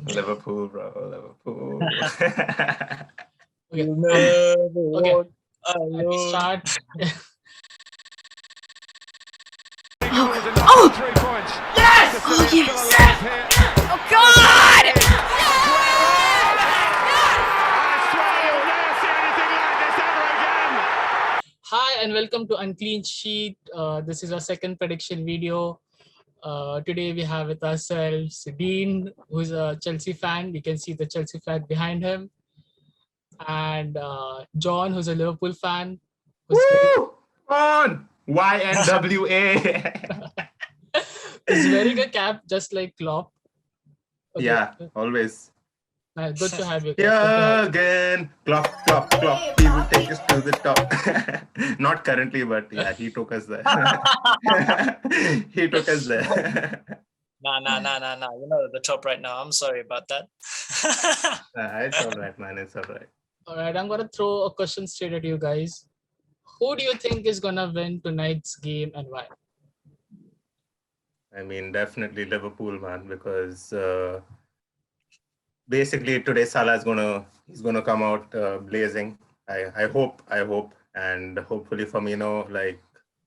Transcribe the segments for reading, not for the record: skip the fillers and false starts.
Liverpool, bro. Liverpool. Okay. You never Okay. walk Let me alone. start. Oh! Yes! Oh, yes! Oh, God! Hi and welcome to Unclean Sheet. This is our second prediction video. Today we have with ourselves Dean, who's a Chelsea fan. You can see the Chelsea flag behind him. And John, who's a Liverpool fan. Woo! On! YNWA. Who's wearing a cap just like Klopp. Okay. Yeah, always. Nice. Good to have you guys. Yeah, again. Clock. He will take us to the top. Not currently, but yeah, he took us there. He took us there. Nah. You're not at the top right now. I'm sorry about that. It's all right, man. It's all right. All right, I'm going to throw a question straight at you guys. Who do you think is going to win tonight's game and why? I mean, definitely Liverpool, man, because basically today Salah he's gonna come out blazing. I hope, and hopefully Firmino, like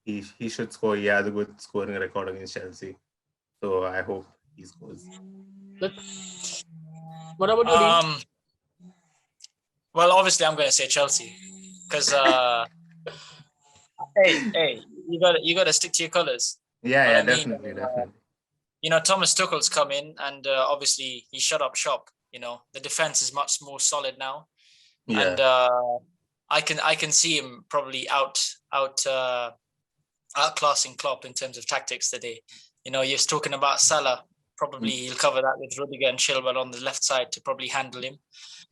he should score. He has a good scoring record against Chelsea, so I hope he scores. What about you, Dean? Well, obviously I'm gonna say Chelsea, because hey, you gotta stick to your colours. Yeah, definitely. You know, Thomas Tuchel's come in, and obviously he shut up shop. You know, the defense is much more solid now, and I can see him probably outclassing Klopp in terms of tactics today. You know, you're talking about Salah. Probably he'll cover that with Rudiger and Chilwell on the left side to probably handle him.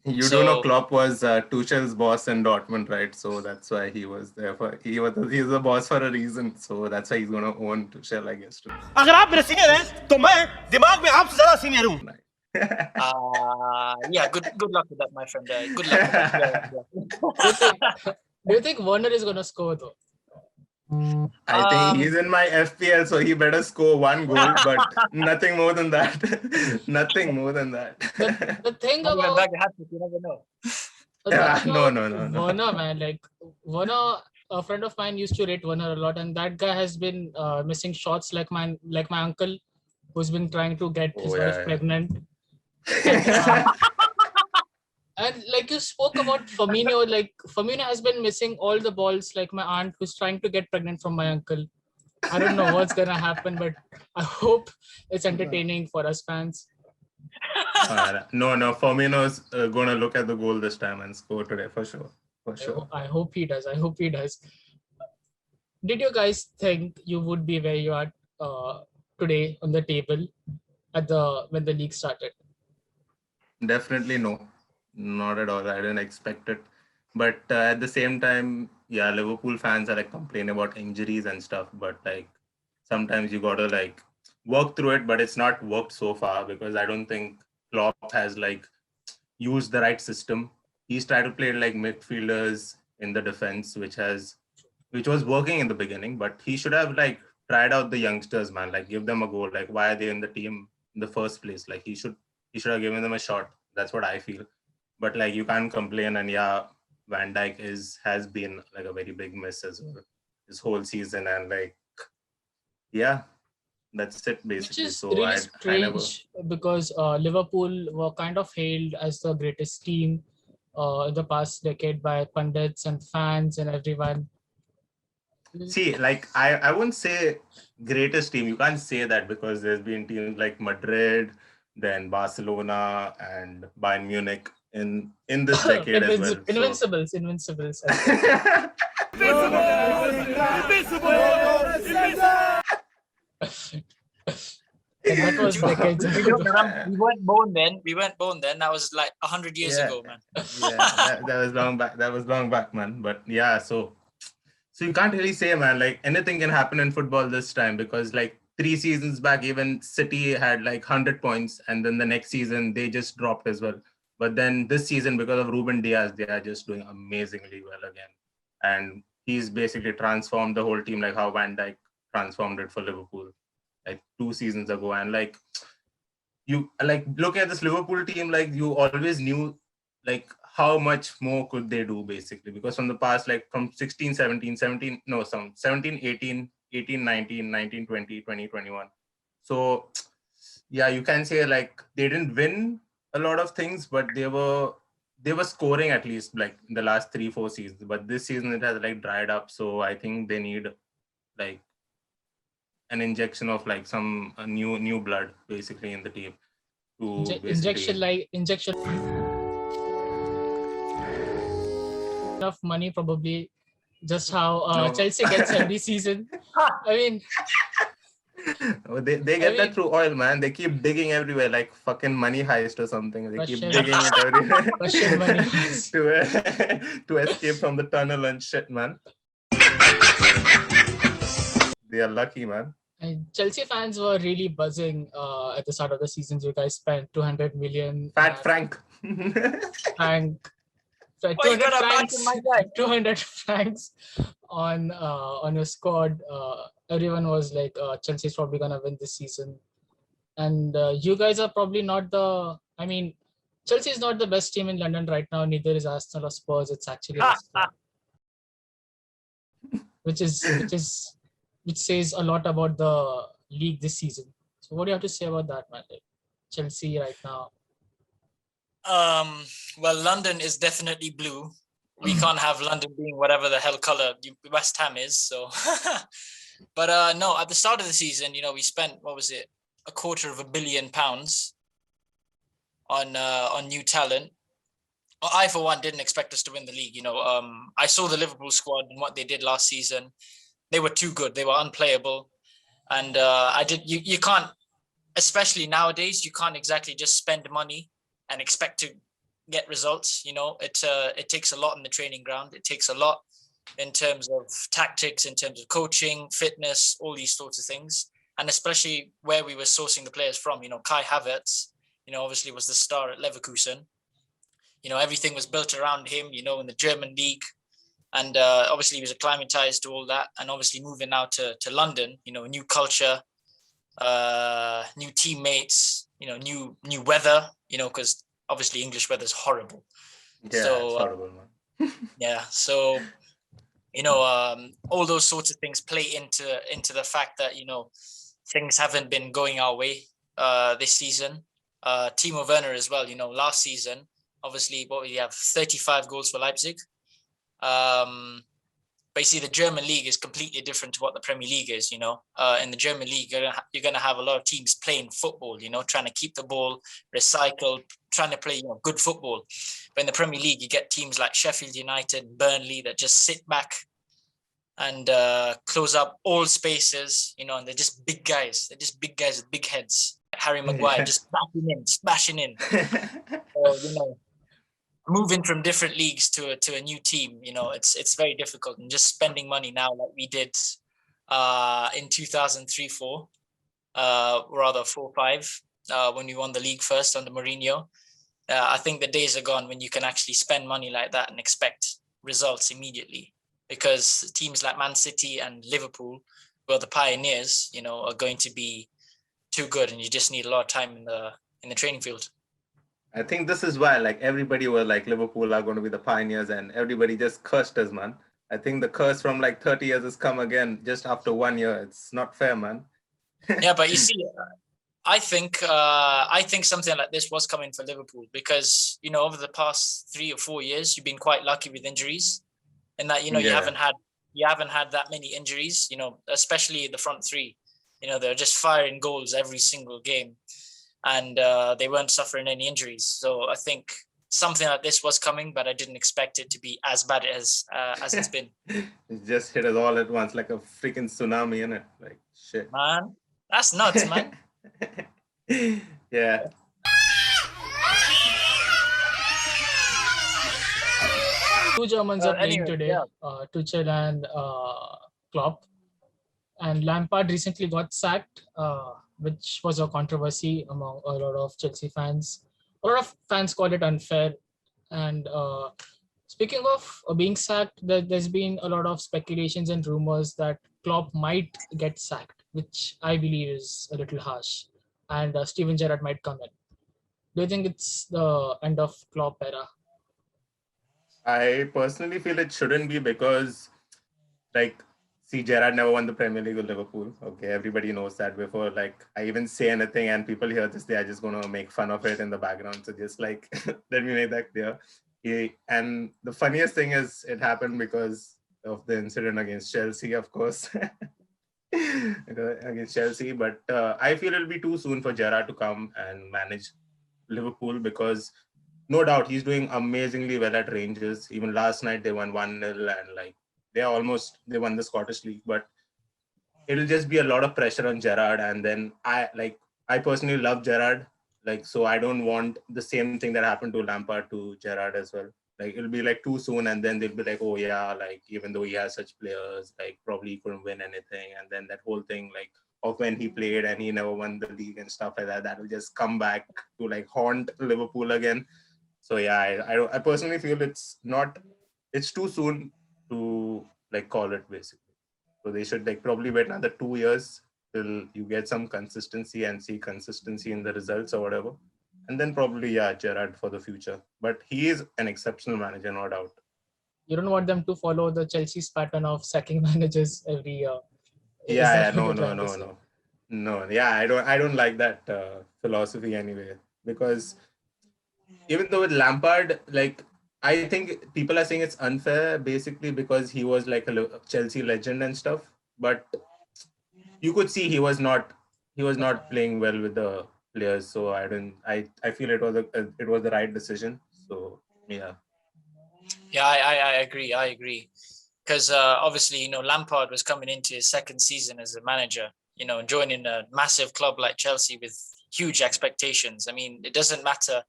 You do know Klopp was Tuchel's boss in Dortmund, right? So that's why he was there he's the boss for a reason. So that's why he's gonna own Tuchel, I guess. अगर आप मेरे senior हैं तो मैं दिमाग में आपसे ज़्यादा सीनियर हूँ. Yeah, good luck with that, my friend. Good luck with that. Do you think Werner is gonna score though? I think he's in my FPL, so he better score one goal, but nothing more than that. Nothing more than that. The thing about you never know. No. Werner, man, like Werner, a friend of mine used to rate Werner a lot, and that guy has been missing shots like my uncle, who's been trying to get his wife pregnant. And like you spoke about Firmino, like Firmino has been missing all the balls like my aunt who's trying to get pregnant from my uncle. I don't know what's going to happen, but I hope it's entertaining for us fans. No, Firmino's going to look at the goal this time and score today for sure. I hope he does. Did you guys think you would be where you are today on the table when the league started? Definitely no. Not at all. I didn't expect it. But at the same time, yeah, Liverpool fans are like complaining about injuries and stuff. But like sometimes you gotta like work through it. But it's not worked so far because I don't think Klopp has like used the right system. He's tried to play like midfielders in the defense, which was working in the beginning. But he should have like tried out the youngsters, man. Like give them a go. Like why are they in the team in the first place? Like he should have given them a shot. That's what I feel. But like you can't complain, and yeah, Van Dijk has been like a very big miss as well this whole season, and like yeah, that's it basically. Which is really strange because Liverpool were kind of hailed as the greatest team in the past decade by pundits and fans and everyone. See, like I wouldn't say greatest team. You can't say that because there's been teams like Madrid, then Barcelona, and Bayern Munich in this decade as well. Invincibles. That was decades ago. We weren't born then. That was like 100 years ago, man. Yeah, that was long back. That was long back, man. But yeah, so you can't really say, man, like anything can happen in football this time because like 3 seasons back, even City had like 100 points, and then the next season they just dropped as well. But then this season, because of Ruben Diaz, they are just doing amazingly well again. And he's basically transformed the whole team, like how Van Dijk transformed it for Liverpool like 2 seasons ago. And like you like look at this Liverpool team, like you always knew like how much more could they do basically, because from the past, like from 16, 17, 17, no, some 17, 18, 18, 19, 19, 20, 20, 21. So yeah, you can say like they didn't win a lot of things, but they were scoring at least like in the last 3-4 seasons. But this season it has like dried up. So I think they need like an injection of like some new blood basically in the team to basically injection of money, probably just how no. Chelsea gets every season. I mean, they get that through oil, man. They keep digging everywhere like fucking money heist or something. They keep digging it everywhere. Russian money heist. to escape from the tunnel and shit, man. They are lucky, man. And Chelsea fans were really buzzing at the start of the season. You guys spent 200 million. Fat Frank. Frank. 200 francs on your squad. Everyone was like, Chelsea's probably gonna win this season, and you guys are probably not the. I mean, Chelsea is not the best team in London right now. Neither is Arsenal or Spurs. It's actually which says a lot about the league this season. So what do you have to say about that, man? Like, Chelsea right now. Well, London is definitely blue. We can't have London being whatever the hell color West Ham is. So, but no, at the start of the season, we spent, what was it, £250 million on new talent. Well, I, for one, didn't expect us to win the league. I saw the Liverpool squad and what they did last season. They were too good. They were unplayable, and you can't, especially nowadays, you can't exactly just spend money and expect to get results. It takes a lot in the training ground. It takes a lot in terms of tactics, in terms of coaching, fitness, all these sorts of things. And especially where we were sourcing the players from, Kai Havertz, obviously was the star at Leverkusen. Everything was built around him, in the German league. And obviously he was acclimatized to all that. And obviously moving now to London, new culture, new teammates, new weather, because obviously English weather is horrible. Yeah, so, it's horrible, man. Yeah, so all those sorts of things play into the fact that things haven't been going our way this season. Timo Werner as well. Last season, obviously, we have 35 goals for Leipzig. But you see, the German league is completely different to what the Premier League is. In the German league, you're gonna have a lot of teams playing football. Trying to keep the ball, recycle, trying to play good football. But in the Premier League, you get teams like Sheffield United, Burnley that just sit back and close up all spaces. And they're just big guys. They're just big guys with big heads. Harry Maguire just smashing in. So, moving from different leagues to a new team, it's very difficult. And just spending money now like we did in 2003-04, rather 4-5, when we won the league first under Mourinho. I think the days are gone when you can actually spend money like that and expect results immediately, because teams like Man City and Liverpool, who are the pioneers, are going to be too good, and you just need a lot of time in the training field. I think this is why like everybody was like Liverpool are going to be the pioneers, and everybody just cursed us, man. I think the curse from like 30 years has come again just after 1 year. It's not fair, man. Yeah, but you see, I think something like this was coming for Liverpool, because over the past 3 or 4 years you've been quite lucky with injuries, and that you haven't had that many injuries, especially the front three. They're just firing goals every single game, and they weren't suffering any injuries. So I think something like this was coming, but I didn't expect it to be as bad as it's been. It just hit us all at once like a freaking tsunami, innit? Like shit. Man, that's nuts, man. Yeah. Two Germans are playing today, Tuchel and Klopp. And Lampard recently got sacked, which was a controversy among a lot of Chelsea fans. A lot of fans called it unfair. And speaking of being sacked, there's been a lot of speculations and rumors that Klopp might get sacked, which I believe is a little harsh. and Steven Gerrard might come in. Do you think it's the end of Klopp era? I personally feel it shouldn't be because, like, see, Gerrard never won the Premier League with Liverpool. Okay, everybody knows that. Before, like, I even say anything and people hear this, they are just going to make fun of it in the background. So just like, let me make that clear. And the funniest thing is, it happened because of the incident against Chelsea, of course. Against Chelsea, but I feel it'll be too soon for Gerrard to come and manage Liverpool because no doubt he's doing amazingly well at Rangers. Even last night they won 1-0 and like they won the Scottish League, but it'll just be a lot of pressure on Gerrard. And then I personally love Gerrard, like, so I don't want the same thing that happened to Lampard to Gerrard as well. Like it'll be like too soon, and then they'll be like, oh yeah, like even though he has such players, like probably he couldn't win anything, and then that whole thing like of when he played and he never won the league and stuff like that, that will just come back to like haunt Liverpool again. So yeah, I personally feel it's too soon to like call it basically. So they should like probably wait another 2 years till you get some consistency and see consistency in the results or whatever. And then probably, yeah, Gerrard for the future. But he is an exceptional manager, no doubt. You don't want them to follow the Chelsea's pattern of sacking managers every year. Is Yeah, that what no, you're no, trying to no, say? no. No, yeah, I don't like that philosophy anyway. Because even though with Lampard, like I think people are saying it's unfair basically because he was like a Chelsea legend and stuff. But you could see he was not playing well with the players. So I feel it was the right decision. So yeah. Yeah, I agree. I agree. Because obviously, Lampard was coming into his second season as a manager, joining a massive club like Chelsea with huge expectations. I mean, it doesn't matter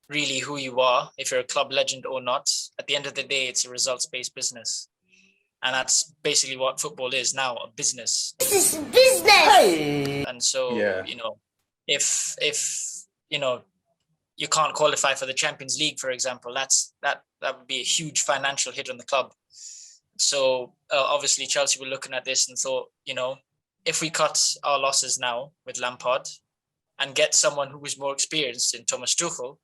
really who you are, if you're a club legend or not. At the end of the day, it's a results-based business. And that's basically what football is now, a business. This is business. And so, Yeah. if you can't qualify for the Champions League, for example, that would be a huge financial hit on the club. So obviously Chelsea were looking at this and thought, if we cut our losses now with Lampard and get someone who is more experienced in Thomas Tuchel,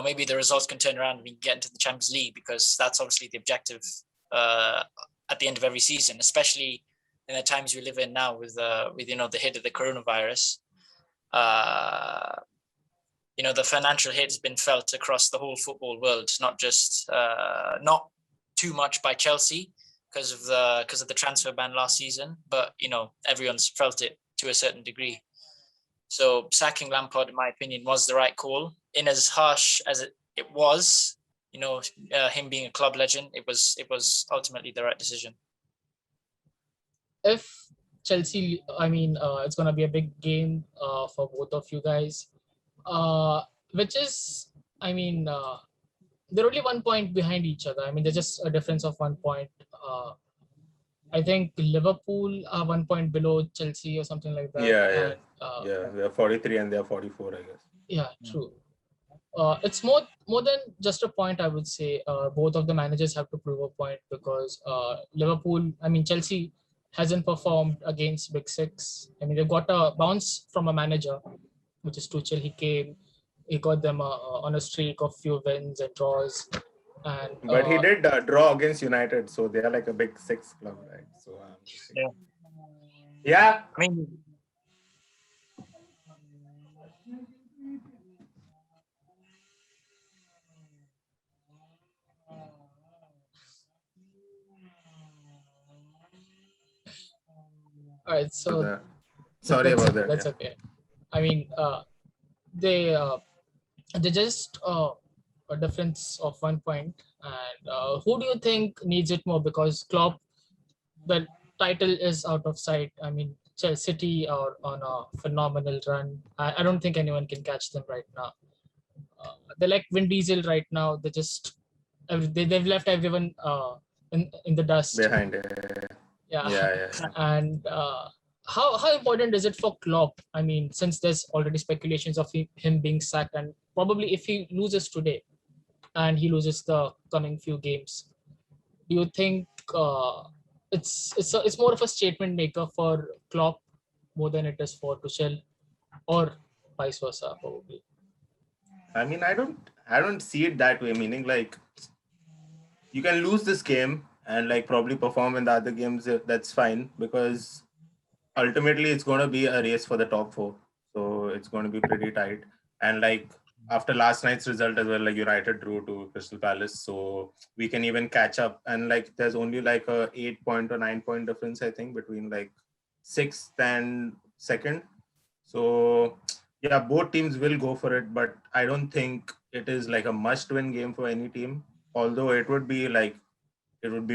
maybe the results can turn around and we can get into the Champions League, because that's obviously the objective at the end of every season, especially in the times we live in now with the hit of the coronavirus. The financial hit has been felt across the whole football world, not too much by Chelsea because of the transfer ban last season, but everyone's felt it to a certain degree. So sacking Lampard, in my opinion, was the right call. In as harsh as it was, him being a club legend, it was ultimately the right decision. If Chelsea, it's going to be a big game for both of you guys, which is, they're only 1 point behind each other. I mean, there's just a difference of 1 point. I think Liverpool are 1 point below Chelsea or something like that. Yeah. And, They're 43 and they're 44, I guess. Yeah, true. It's more than just a point, I would say. Both of the managers have to prove a point because Chelsea hasn't performed against Big Six. I mean, they got a bounce from a manager, which is Tuchel. He got them on a streak of few wins and draws. But he did draw against United, so they are like a Big Six club, right? So yeah. I mean, all right, so sorry about that. That's okay. I mean, they just a difference of 1 point. And who do you think needs it more? Because Klopp, the title is out of sight. I mean, City are on a phenomenal run. I don't think anyone can catch them right now. They're like Vin Diesel right now. They've left everyone in the dust Behind it. Yeah. And how important is it for Klopp? I mean, since there's already speculations of him being sacked, and probably if he loses today and he loses the coming few games, do you think it's more of a statement maker for Klopp more than it is for Tuchel? or vice versa, probably. I mean, I don't see it that way. Meaning, like, you can lose this game and like probably perform in the other games. That's fine, because ultimately it's going to be a race for the top four. So it's going to be pretty tight. And like after last night's result as well, like United drew to Crystal Palace, so we can even catch up. And like there's only like a 8 point or 9 point difference, I think, between like sixth and second. So yeah, both teams will go for it, but I don't think it is like a must-win game for any team. Although it would be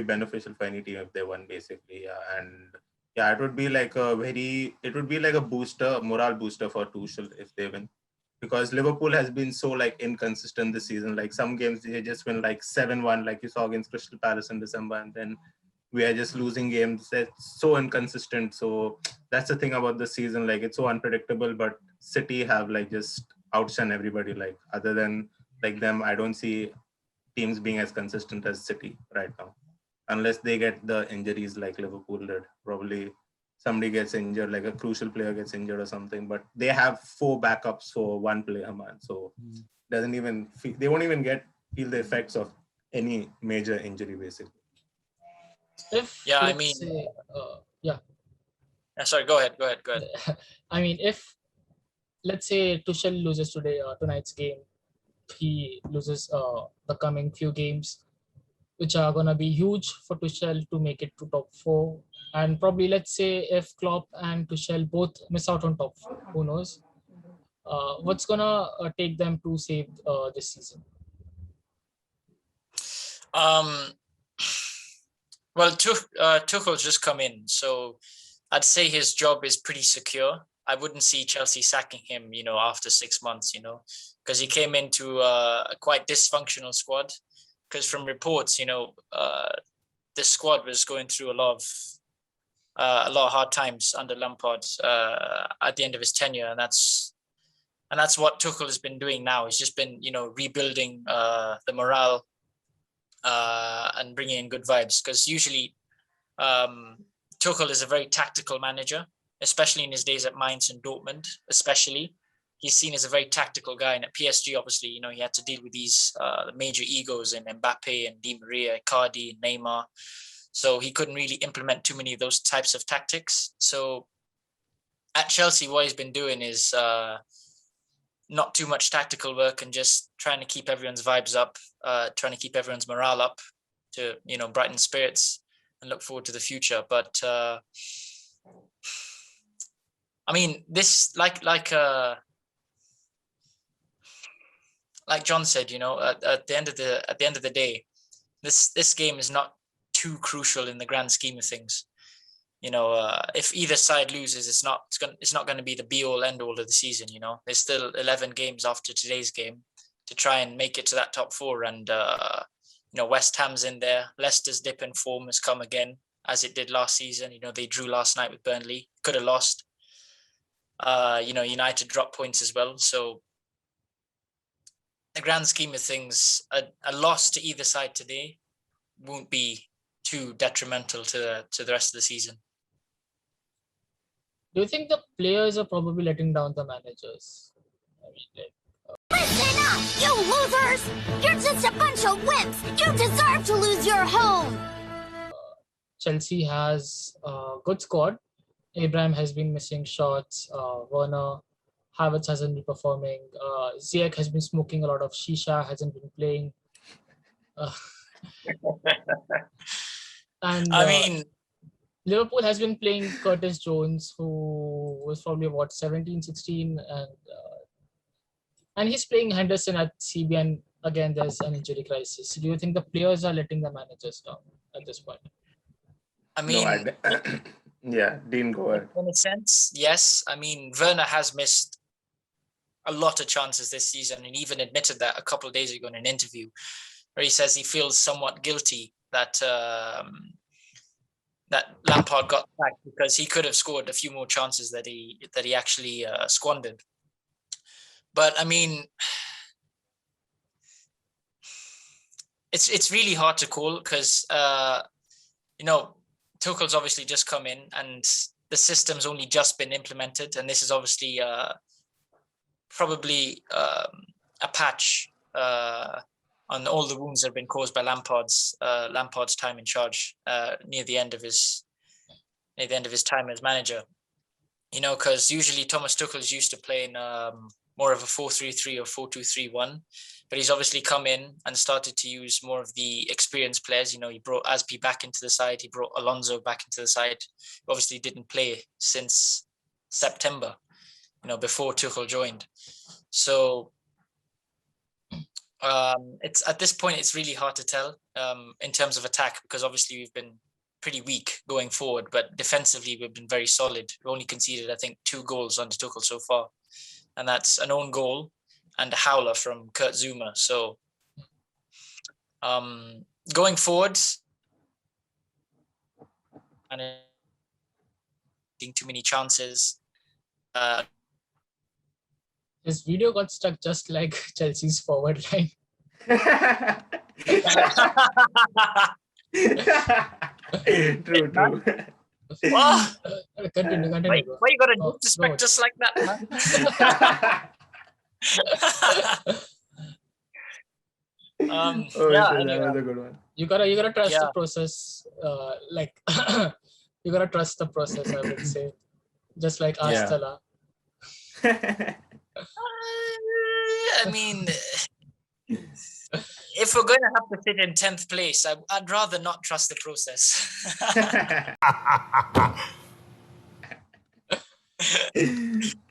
beneficial for any team if they won, basically. Yeah, and yeah, it would be like a booster, morale booster for Tuchel if they win, because Liverpool has been so like inconsistent this season. Like some games they just win like 7-1, like you saw against Crystal Palace in December, and then we are just losing games. That's so inconsistent. So that's the thing about the season. Like it's so unpredictable. But City have like just outshone everybody. Like other than like them, I don't see teams being as consistent as City right now, unless they get the injuries like Liverpool did. Probably somebody gets injured, like a crucial player gets injured or something. But they have 4 backups for one player, man. So they won't even feel the effects of any major injury, basically. If Yeah, I let's mean, say, sorry, go ahead. I mean, if let's say Tuchel loses tonight's game, he loses the coming few games, which are gonna be huge for Tuchel to make it to top four. And probably let's say if Klopp and Tuchel both miss out on top four, who knows? What's gonna take them to save this season? Well, Tuchel's just come in, so I'd say his job is pretty secure. I wouldn't see Chelsea sacking him, after 6 months, because he came into a quite dysfunctional squad. Because from reports, this squad was going through a lot of hard times under Lampard at the end of his tenure, and that's what Tuchel has been doing now. He's just been, rebuilding the morale and bringing in good vibes. Because usually Tuchel is a very tactical manager, especially in his days at Mainz and Dortmund. Especially, he's seen as a very tactical guy. And at PSG, obviously, he had to deal with these major egos in Mbappe and Di Maria, Icardi, Neymar. So he couldn't really implement too many of those types of tactics. So at Chelsea, what he's been doing is not too much tactical work and just trying to keep everyone's vibes up, trying to keep everyone's morale up to, brighten spirits and look forward to the future. But I mean, this like John said, at the end of the day, this game is not too crucial in the grand scheme of things. If either side loses, it's not going to be the be all end all of the season. There's still 11 games after today's game to try and make it to that top four. And West Ham's in there. Leicester's dip in form has come again, as it did last season. They drew last night with Burnley, could have lost. United dropped points as well. So the grand scheme of things, a loss to either side today won't be too detrimental to the rest of the season. Do you think the players are probably letting down the managers? I mean, Listen up, you losers! You're just a bunch of wimps! You deserve to lose your home! Chelsea has a good squad. Abraham has been missing shots. Werner, Havertz hasn't been performing. Ziyech has been smoking a lot of shisha, hasn't been playing. And I mean, Liverpool has been playing Curtis Jones, who was probably 17, 16, and he's playing Henderson at CB, and again there's an injury crisis. Do you think the players are letting the managers down at this point? I mean, yeah, Dean, go ahead. In a sense, yes. I mean, Werner has missed a lot of chances this season, and even admitted that a couple of days ago in an interview, where he says he feels somewhat guilty that that Lampard got sacked because he could have scored a few more chances that he actually squandered. But I mean, it's really hard to call because Tuchel's obviously just come in, and the system's only just been implemented, and this is obviously probably a patch on all the wounds that have been caused by Lampard's time in charge near the end of his time as manager. Because usually Thomas Tuchel is used to playing more of a 4-3-3 or 4-2-3-1, but he's obviously come in and started to use more of the experienced players. He brought Aspi back into the side. He brought Alonso back into the side. He obviously didn't play since September, before Tuchel joined. So it's at this point, it's really hard to tell in terms of attack, because obviously we've been pretty weak going forward, but defensively we've been very solid. We've only conceded, I think, 2 goals under Tuchel so far, and that's an own goal and a howler from Kurt Zuma. So going forward, and too many chances. This video got stuck just like Chelsea's forward line. True. Wow. Continue. Why you gotta disrespect us like that, man? That was a good one. You gotta trust the process. You gotta trust the process, I would say. Just like Astala. I mean, if we're going to have to sit in 10th place, I'd rather not trust the process.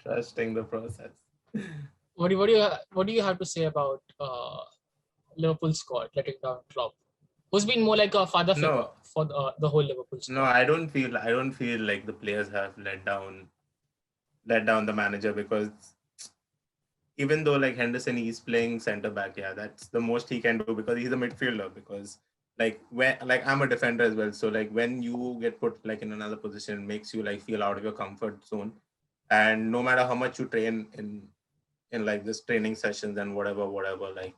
Trusting the process. What do you have to say about Liverpool squad letting down Klopp, who's been more like a father figure for the whole Liverpool squad? No, I don't feel like the players have let down the manager, because even though like Henderson, he's playing centre back, that's the most he can do, because he's a midfielder. Because I'm a defender as well, so like when you get put like in another position, it makes you like feel out of your comfort zone. And no matter how much you train in like this training sessions and whatever, like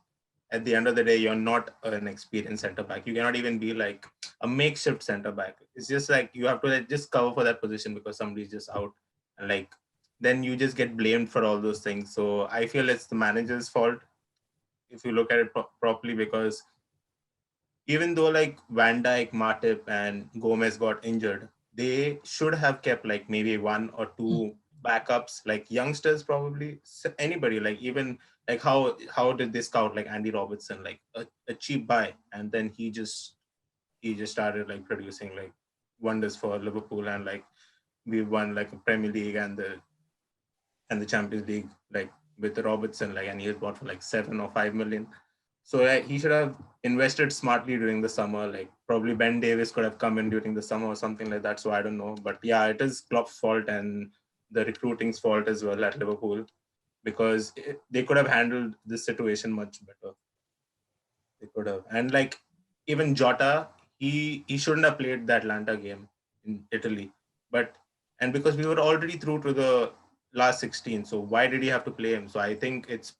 at the end of the day, you're not an experienced centre back. You cannot even be like a makeshift centre back. It's just like you have to like just cover for that position because somebody's just out, and like then you just get blamed for all those things. So I feel it's the manager's fault if you look at it properly, because even though like Van Dijk, Matip and Gomez got injured, they should have kept like maybe 1 or 2 backups, like youngsters, probably anybody, like even like how did they scout like Andy Robertson, like a cheap buy, and then he just started like producing like wonders for Liverpool, and like we won like a Premier League and the Champions League like with Robertson, like, and he was bought for like 7 or 5 million. So he should have invested smartly during the summer. Like probably Ben Davis could have come in during the summer or something like that. So I don't know, but yeah, it is Klopp's fault and the recruiting's fault as well at Liverpool, because they could have handled this situation much better. They could have, and like even Jota, he shouldn't have played the Atlanta game in Italy, and because we were already through to the last 16, so why did he have to play him? So I think it's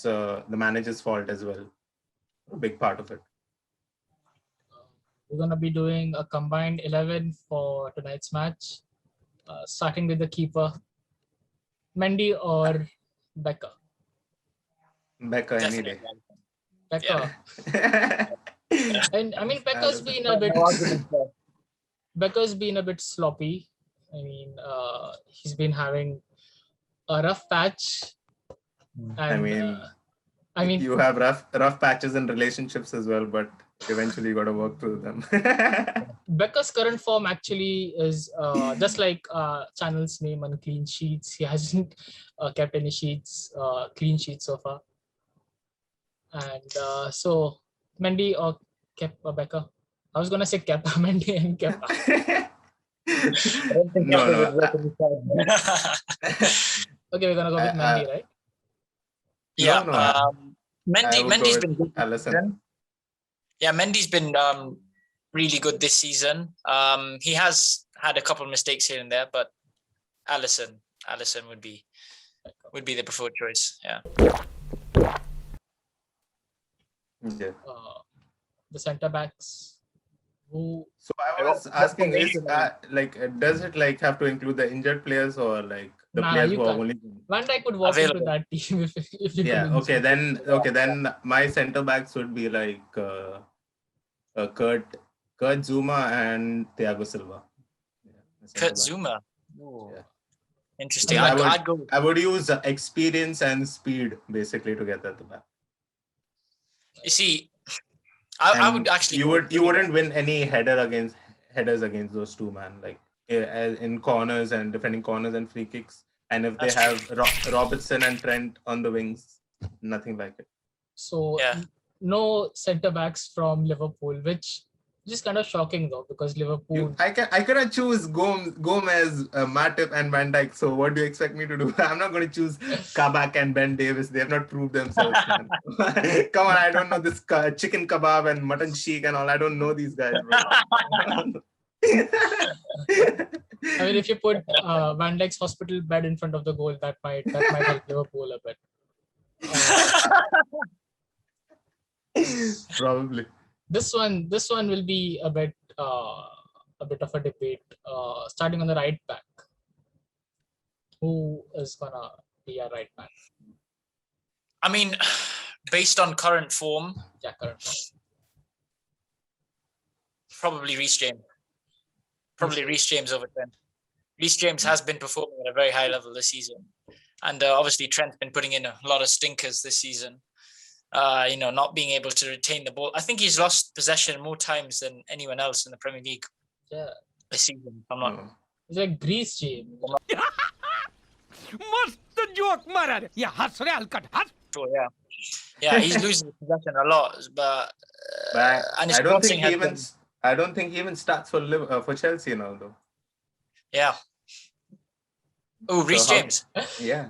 the manager's fault as well, a big part of it. We're gonna be doing a combined 11 for tonight's match, starting with the keeper, Mendy or Becker. Becker any day. Becker. Yeah. And I mean, Becker's been a bit sloppy. I mean, he's been having a rough patch. And, I mean, you have rough patches in relationships as well, but eventually you got to work through them. Becker's current form actually is just like Channel's name on clean sheets. He hasn't kept any clean sheets so far. And so Mendy or Becker. I was gonna say Kepa, Mendy and Kepa. No. Okay, we're gonna go with Mendy, right? Yeah. No. Mendy's been good. Alisson. Yeah, Mendy's been really good this season. He has had a couple of mistakes here and there, but Alisson would be the preferred choice. Yeah. The centre backs. Who So I was What asking, formation are you? does it like have to include the injured players or like the Nah, players you who are can't. only? Van Dijk could walk into Available? that team if he Yeah. couldn't Okay. see. Then my center backs would be like Kurt Zuma and Thiago Silva. Yeah, the center Kurt back. Zuma. Ooh, Yeah. interesting. Because I'd go. I would use experience and speed basically to get at the back. You see, I would And actually go with you wing back. wouldn't win any headers against those two, man. Like in corners and defending corners and free kicks. And if they That's true. have Robertson and Trent on the wings, nothing like it. So Yeah. no centre backs from Liverpool, which is kind of shocking though, because Liverpool. I cannot choose Gomez, Matip, and Van Dijk. So what do you expect me to do? I'm not going to choose Kabak and Ben Davis. They have not proved themselves, man. Come on, I don't know this chicken kebab and mutton sheik and all. I don't know these guys, bro. I mean, if you put Van Dijk's hospital bed in front of the goal, that might help Liverpool a bit. Probably. This one will be a bit of a debate. Starting on the right back, who is gonna be a right back? I mean, based on current form, Yeah, correct. probably Reece James. Probably Reece James over Trent. Reece James has been performing at a very high level this season. And obviously Trent's been putting in a lot of stinkers this season. Not being able to retain the ball. I think he's lost possession more times than anyone else in the Premier League Yeah, this season. I'm not. it's like Greece James. मस्त joke मारा रे या हंस रे हलकट हंस Sure, yeah, he's losing possession a lot, but and his I don't crossing think he has even been, I don't think he even starts for Chelsea now though. yeah. Oh, Reece how- James. Yeah.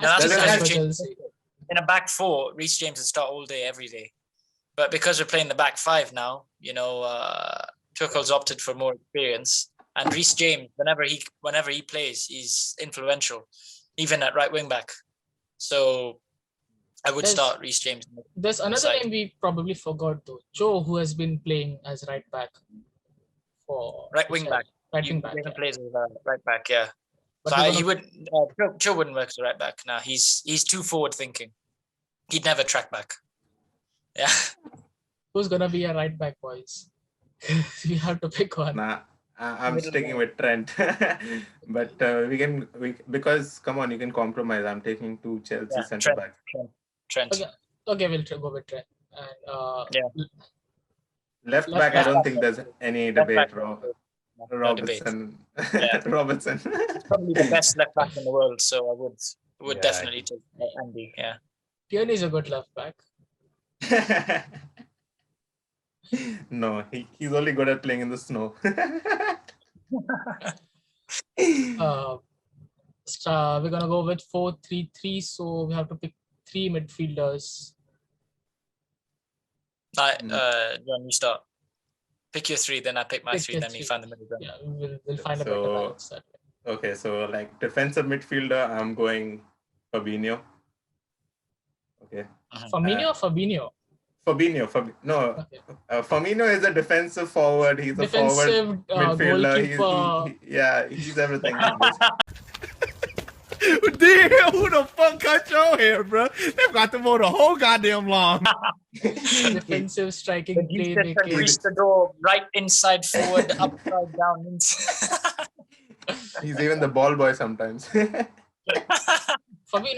No, that's As Does it for have- Chelsea. In a back four, Reece James would start all day, every day. But because we're playing the back five now, Tuchel's opted for more experience. And Reece James, whenever he plays, he's influential, even at right wing back. So I would start Reece James. There's another Side. name we probably forgot though. Joe, who has been playing as right back for Right wing back. Right He wing back. even Yeah. plays as a right back, yeah. But So we're he gonna- would. Joe wouldn't work as a right back. Now he's too forward thinking. He'd never track back. Yeah. Who's gonna be a right back, boys? You have to pick one. Nah, I'm Middle sticking back. with Trent. But because come on, you can compromise. I'm taking two Chelsea Yeah, centre Trent. back. Trent. Okay, we'll go with Trent. And Yeah. Left Left back, I back. don't think there's any Left debate. back, no debate. Robertson. Yeah. Robertson. Probably the best left back in the world, so I would Yeah, definitely take Andy. Yeah. Tierney's a good left back. No, he's only good at playing in the snow. We're gonna go with 4-3-3, so we have to pick 3 midfielders. John, you start. Pick your 3, then I pick my Pick 3, your then we 3. find the middle ground. Yeah, we'll find a better So- balance that way. Okay, so like defensive midfielder, I'm going Fabinho. Okay. Firmino or Fabinho? Fabinho. No, Okay. Firmino is a defensive forward. He's a forward Defensive midfielder. goalkeeper. He's everything. Damn, who the fuck cut your hair, bro? They've got to mow the whole goddamn lawn. Defensive striking The defense can playmaking. reach the door right inside, forward, upside down. He's even the ball boy sometimes. Fabinho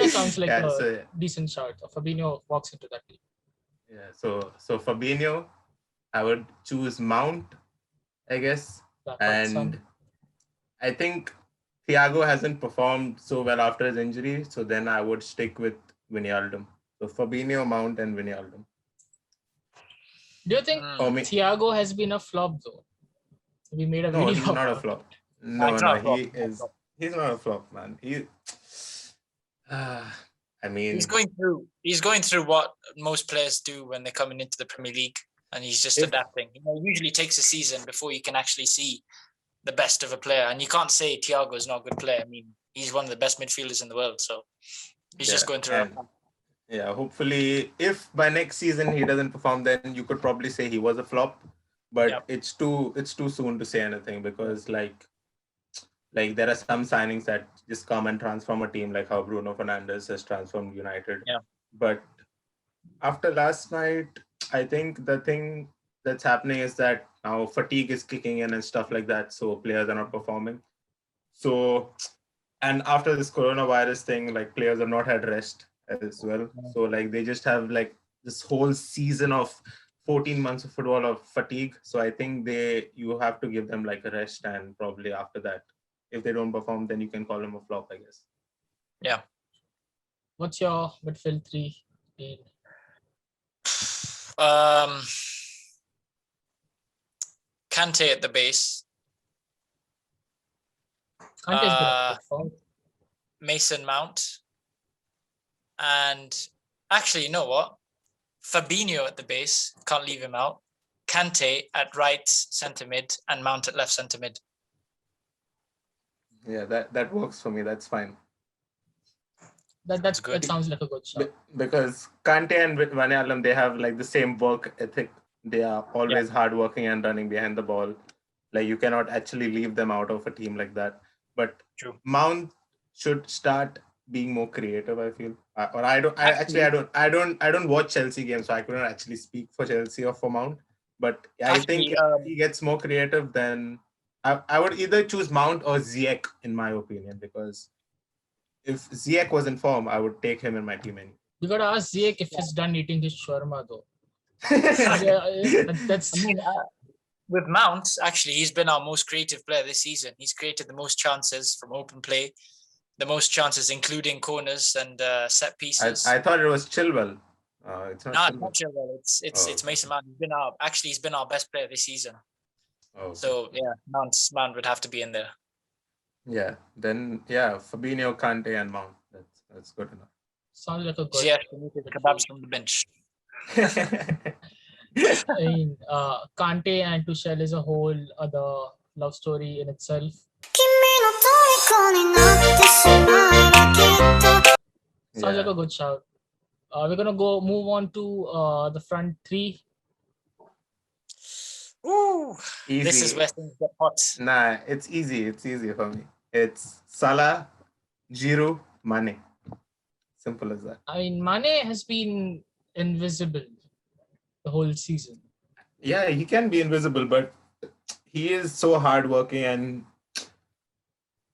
sounds like Yeah, a so- decent shout. Fabinho walks into that team. Yeah, so Fabinho, I would choose Mount, I guess. That And sound- I think Thiago hasn't performed so well after his injury, so then I would stick with Wijnaldum. So Fabinho, Mount, and Wijnaldum. Do you think For me, Thiago has been a flop though? We made a no, video. he's not a about flop. it. No, He's not a flop. he is. He's not a flop, man. I mean, He's going through what most players do when they're coming into the Premier League, and he's just If- adapting. It usually takes a season before you can actually see the best of a player, and you can't say Thiago is not a good player. I mean, he's one of the best midfielders in the world, so he's just Yeah, going through. and- yeah, hopefully, if by next season he doesn't perform, then you could probably say he was a flop. but Yep. it's too soon to say anything because like there are some signings that just come and transform a team, like how Bruno Fernandes has transformed United. Yeah. But after last night, I think the thing that's happening is that now fatigue is kicking in and stuff like that, so players are not performing. So, and after this coronavirus thing, like players have not had rest as well. So like they just have like this whole season of 14 months of football of fatigue. So I think you have to give them like a rest, and probably after that, if they don't perform, then you can call them a flop, I guess. Yeah. What's your midfield three, Dean? Kante at the base. Kante's been on good form. Mason Mount. And actually, you know what? Fabinho at the base. Can't leave him out. Kante at right centre mid and Mount at left centre mid. Yeah, that works for me. That's fine. That good. sounds like a good shot. Because Kante and Van they have like the same work ethic. They are always hardworking and running behind the ball. Like you cannot actually leave them out of a team like that. But True. Mount should start being more creative, I feel. I don't watch Chelsea games, so I couldn't actually speak for Chelsea or for Mount. But I think if he gets more creative, then I would either choose Mount or Ziyech, in my opinion, because if Ziyech was in form, I would take him in my team anyway. You gotta ask Ziyech if he's done eating his shawarma though. That's. I mean, with Mount, actually, he's been our most creative player this season. He's created the most chances from open play, the most chances, including corners and set pieces. I thought it was Chilwell. It's not Chilwell. It's not Chilwell. It's Mason Mount. He's been our best player this season. Oh, so yeah, Mount would have to be in there. Yeah, then Fabinho, Kante, and Mount. That's good enough. Sounds like a good. Yeah, kebabs from the bench. I mean, Kante and Tuchel is a whole other love story in itself. Sounds like a good shout. We're gonna move on to the front three. Ooh, easy. This is where things get hot. Nah, it's easy. It's easy for me. It's Salah, Giroud, Mane. Simple as that. I mean, Mane has been invisible the whole season. Yeah, he can be invisible, but he is so hardworking, and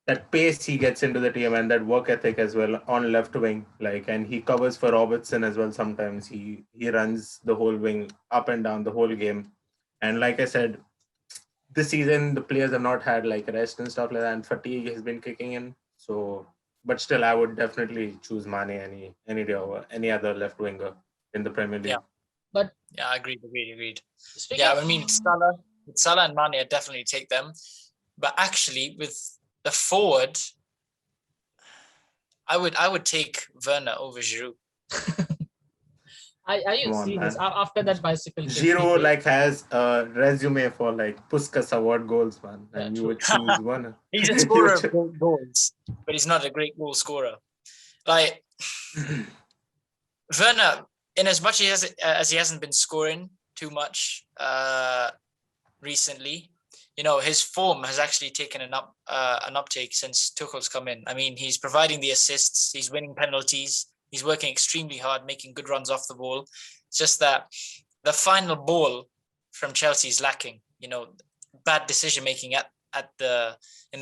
that pace he gets into the team and that work ethic as well on left wing, and he covers for Robertson as well. Sometimes he runs the whole wing up and down the whole game. And like I said, this season the players have not had like rest and stuff like that, and fatigue has been kicking in. So, but still, I would definitely choose Mane any day over any other left winger in the Premier League. Yeah, but agreed. Yeah, I mean Salah and Mane, I definitely take them. But actually, with the forward, I would take Werner over Giroud. Are you serious? After that bicycle, Giroud has a resume for Puskas Award goals, man, and you would choose Werner. He's a scorer of great goals, but he's not a great goal scorer. Werner, in as much as he hasn't been scoring too much recently, his form has actually taken an uptake since Tuchel's come in. I mean, he's providing the assists, he's winning penalties, he's working extremely hard, making good runs off the ball. It's just that the final ball from Chelsea is lacking. Bad decision making in the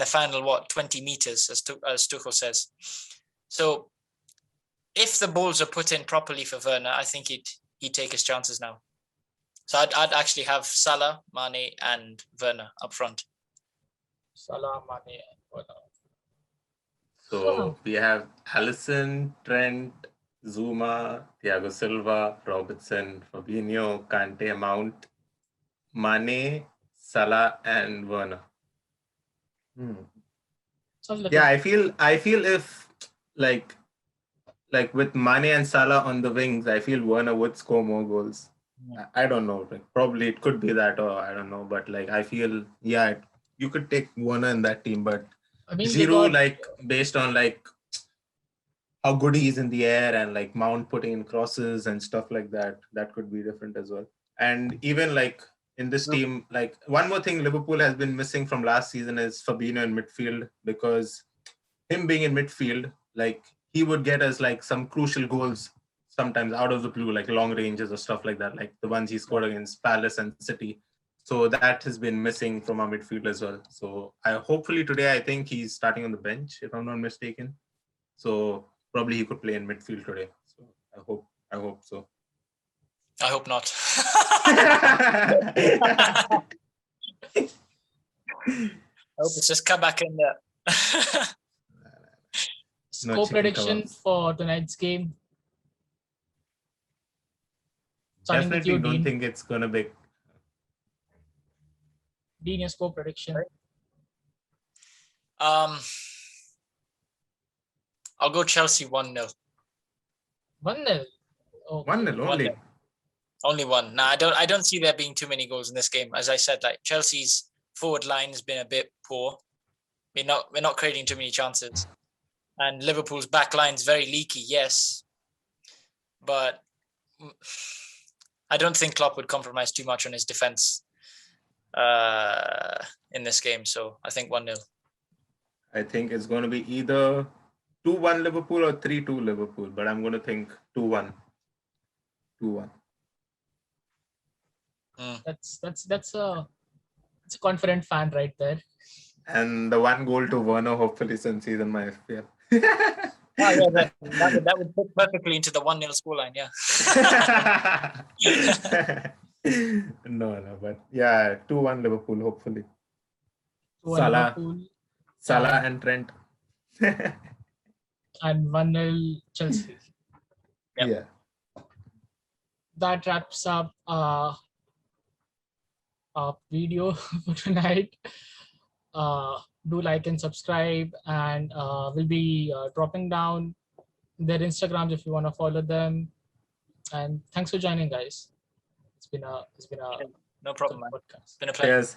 final 20 meters, as Tuchel says. So if the balls are put in properly for Werner, I think he'd take his chances now. So I'd actually have Salah, Mane, and Werner up front. Salah, Mane, and Werner. So we have Alisson, Trent, Zuma, Thiago Silva, Robertson, Fabinho, Kante, Mount, Mane, Salah, and Werner. I feel if with Mane and Salah on the wings, I feel Werner would score more goals. I don't know. Probably it could be that, or I don't know. But I feel you could take Werner in that team, but I mean, Giroud, based on how good he is in the air and Mount putting in crosses and stuff like that, that could be different as well. And even in this team. Like, one more thing Liverpool has been missing from last season is Fabinho in midfield, because him being in midfield, like, he would get us like some crucial goals sometimes out of the blue, like long ranges or stuff like that, like the ones he scored against Palace and City. So that has been missing from our midfield as well. So hopefully today, I think he's starting on the bench, if I'm not mistaken. So probably he could play in midfield today. So I hope so. I hope not. I hope it's just come back in there. Score prediction for tonight's game. Starting Definitely with you, don't Dean. think it's gonna be. Dean, your score prediction. I'll go Chelsea 1-0. 1-0. Oh, 1-0 only. 1-0. Only one. Nah, I don't see there being too many goals in this game. As I said, like Chelsea's forward line has been a bit poor. We're not creating too many chances. And Liverpool's back line's very leaky, yes. But I don't think Klopp would compromise too much on his defense in this game. So I think 1-0. I think it's going to be either 2-1 Liverpool or 3-2 Liverpool, but I'm going to think 2-1. 2-1. That's a confident fan right there. And the one goal to Werner, hopefully, since he's in my FPL. that would fit perfectly into the 1-0 scoreline, yeah. No, but yeah, 2-1 Liverpool, hopefully. 2-1 Liverpool. Salah and Trent. And 1-0 Chelsea. Yep. Yeah. That wraps up our video for tonight. Do like and subscribe, and we'll be dropping down their Instagrams if you want to follow them. And thanks for joining, guys. It's been a no problem, man. podcast. It's been a pleasure. Cheers.